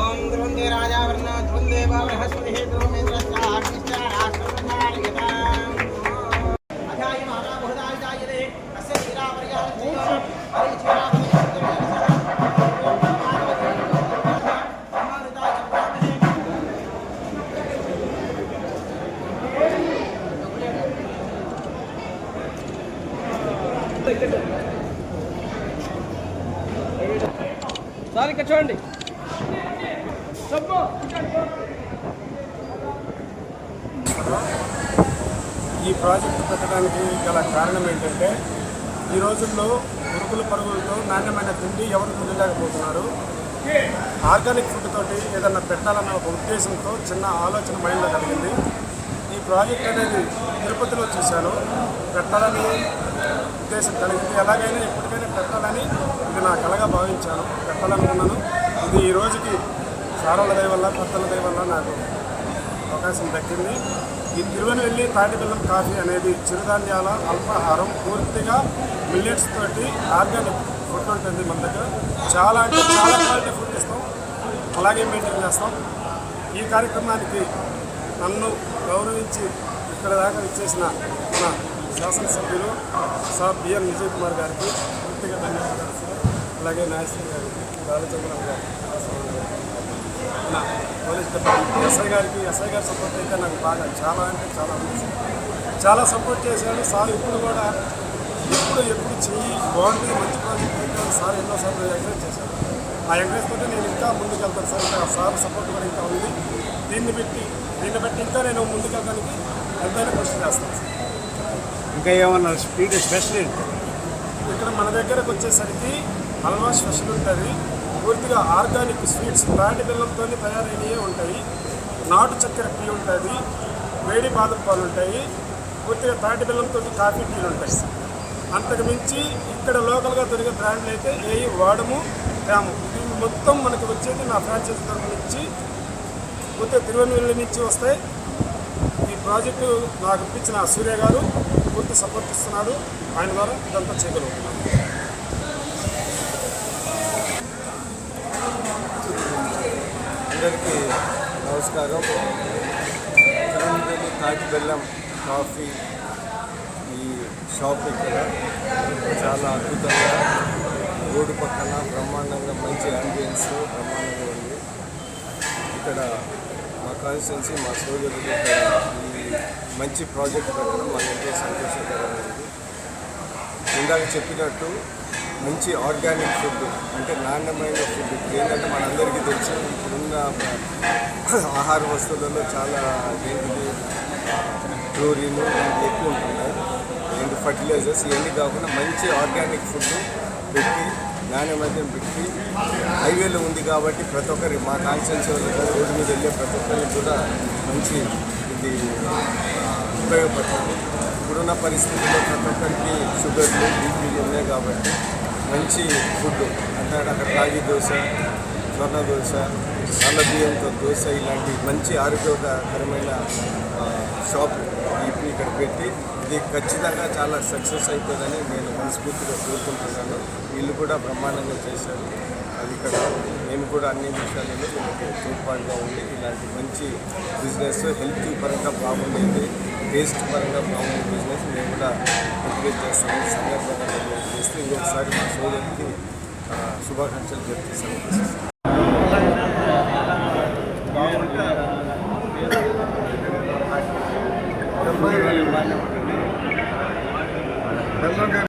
ओम ध्रुवंदे राजा वर्ण ध्रुवंदे बृहस्पति ध्रुवमेन्द्र साक्षिष्टा राष्ट्रनायकता अधाय महाना बहुदाय जायते अस्य वीरा पर्याय हरि चेरा సార్ ఇక్కడ చూడండి. ఈ ప్రాజెక్టు పెట్టడానికి గల కారణం ఏంటంటే ఈ రోజుల్లో ఉరుకుల పరుగులతో నాణ్యమైన తిండి ఎవరు తినలేకపోతున్నారు. ఆర్గానిక్ ఫుడ్ తోటి ఏదన్నా పెట్టాలన్న ఒక ఉద్దేశంతో చిన్న ఆలోచన మైండ్లో కలిగింది. ఈ ప్రాజెక్ట్ అనేది తిరుపతిలో చూశాను, పెట్టాలని ఉద్దేశం కలిగింది. ఎలాగైనా ఎప్పటికైనా పెట్టాలని ఇది నా కలగా భావించాను, పెట్టాలనుకున్నాను. ఇది ఈ రోజుకి సారాల దయ వల్ల పెద్దల దయ వల్ల నాకు అవకాశం దక్కింది. ఈ తిరువెనవెల్లి తాటిబెల్లం కాఫీ అనేది చిరుధాన్యాల అల్పాహారం, పూర్తిగా మిల్లెట్స్ తోటి ఆర్గానిక్ ఫుడ్ ఉంటుంది. మన దగ్గర చాలా అంటే చాలా క్వాలిటీ ఫుడ్ ఇస్తాం, అలాగే మెయింటైన్ చేస్తాం. ఈ కార్యక్రమానికి నన్ను గౌరవించి ఇక్కడ దాకా ఇచ్చేసిన మన శాసనసభ్యులు సార్ బిఎన్ విజయ్ కుమార్ గారికి పూర్తిగా ధన్యవాదాలు సార్. అలాగే నాయశ్వర్ గారికి, బాలచంద్రరావు గారికి, నా పోలీస్ డిపార్ట్మెంట్ ఎస్ఐ గారి సపోర్ట్ అయితే నాకు బాగా చాలా అంటే చాలా సపోర్ట్ చేశాడు సార్. ఇప్పుడు కూడా ఎప్పుడు చెయ్యి బాగుంటుంది, మంచి ప్రాజెక్ట్ అయితే సార్ ఎన్నోసార్లు ఎంకరేజ్ చేశారు. ఆ ఎంకరేజ్ తోటి నేను ఇంకా ముందుకెళ్తాను సార్. ఇంకా సార్ సపోర్ట్ కూడా ఇంకా ఉంది. దీన్ని బట్టి ఇంకా నేను ముందుకెళ్ళడానికి ఎంతైనా కృషి చేస్తాను సార్. ఇంకా ఏమన్నా స్వీట్ స్పెషల్ ఇక్కడ మన దగ్గరకు వచ్చేసరికి హల్వా స్పెషల్ ఉంటుంది. పూర్తిగా ఆర్గానిక్ స్వీట్స్ తాటి బెల్లంతో తయారైనవి ఉంటాయి. నాటు చక్కెర టీ ఉంటుంది, వేడి బాదం పాలు ఉంటాయి, పూర్తిగా తాటి బెల్లంతో కాఫీ టీలు ఉంటాయి. అంతకు మించి ఇక్కడ లోకల్గా దొరికే బ్రాండ్లు అయితే ఏవి వాడము తేము. ఇవి మొత్తం మనకి వచ్చేది నా ఫ్రాంచైజీ తరఫు నుంచి పోతే తిరువనూరు నుంచి వస్తాయి. ఈ ప్రాజెక్టు నాకు ఇప్పించిన సూర్య గారు పూర్తి సపోర్ట్ ఇస్తున్నాడు. ఆయన ద్వారా ఇదంతా చేయగలుగుతున్నాను. అందరికీ నమస్కారం. తిరువనూరు తాటి బెల్లం కాఫీ ఈ షాప్ ఇక్కడ చాలా అద్భుతంగా రోడ్డు పక్కన బ్రహ్మాండంగా మంచి అంబియన్స్ బ్రహ్మాండంగా ఉంది. ఇక్కడ మా కాన్స్టిట్యున్సీ మా సోదరులు ఇక్కడ ఈ మంచి ప్రాజెక్ట్ పెట్టడం మాకు ఎంతో సంతోషకరంగా ఉంది. ఇందాక చెప్పినట్టు మంచి ఆర్గానిక్ ఫుడ్ అంటే నాణ్యమైన ఫుడ్. ఏంటంటే మనందరికీ తెలుసు ఇప్పుడున్న ఆహార వస్తువులలో చాలా ఏంటిది క్లోరిన్ ఎక్కువ ఉంటున్నాయి, ఏంటి ఫర్టిలైజర్స్. ఇవన్నీ కాకుండా మంచి ఆర్గానిక్ ఫుడ్ పెట్టి నాణ్యమైన పెట్టి హైవేలో ఉంది కాబట్టి ప్రతి ఒక్కరి మా కాన్స్టిట్యున్సీ వాళ్ళు రోడ్డు మీద వెళ్ళే ప్రతి ఒక్కరికి కూడా మంచి ఇది ఉపయోగపడుతుంది. ఇప్పుడున్న పరిస్థితుల్లో ప్రతి ఒక్కరికి షుగర్లు బీపీలు ఉన్నాయి కాబట్టి మంచి ఫుడ్ అంటే అక్కడ రాగి దోశ, స్వర్ణ దోశ, నల్ల బియ్యంతో దోశ ఇలాంటి మంచి ఆరోగ్యకరమైన షాప్ ఇక్కడ పెట్టి ఇది ఖచ్చితంగా చాలా సక్సెస్ అవుతుందని నేను మనస్ఫూర్తిగా కోరుకుంటున్నాను. వీళ్ళు కూడా బ్రహ్మాండంగా చేశారు. అది ఇక్కడ మేము కూడా అన్ని విషయాలలో వీళ్ళకి తోడ్పాటుగా ఉండి ఇలాంటి మంచి బిజినెస్ హెల్త్ పరంగా బాగుండేది, టేస్ట్ పరంగా బాగుండే బిజినెస్ మేము కూడా ఎంకరేజ్ చేస్తాము. సందర్భంగా చేస్తే ఇంకొకసారి మా సోదరులకి శుభాకాంక్షలు చెప్తాను. బెల్లం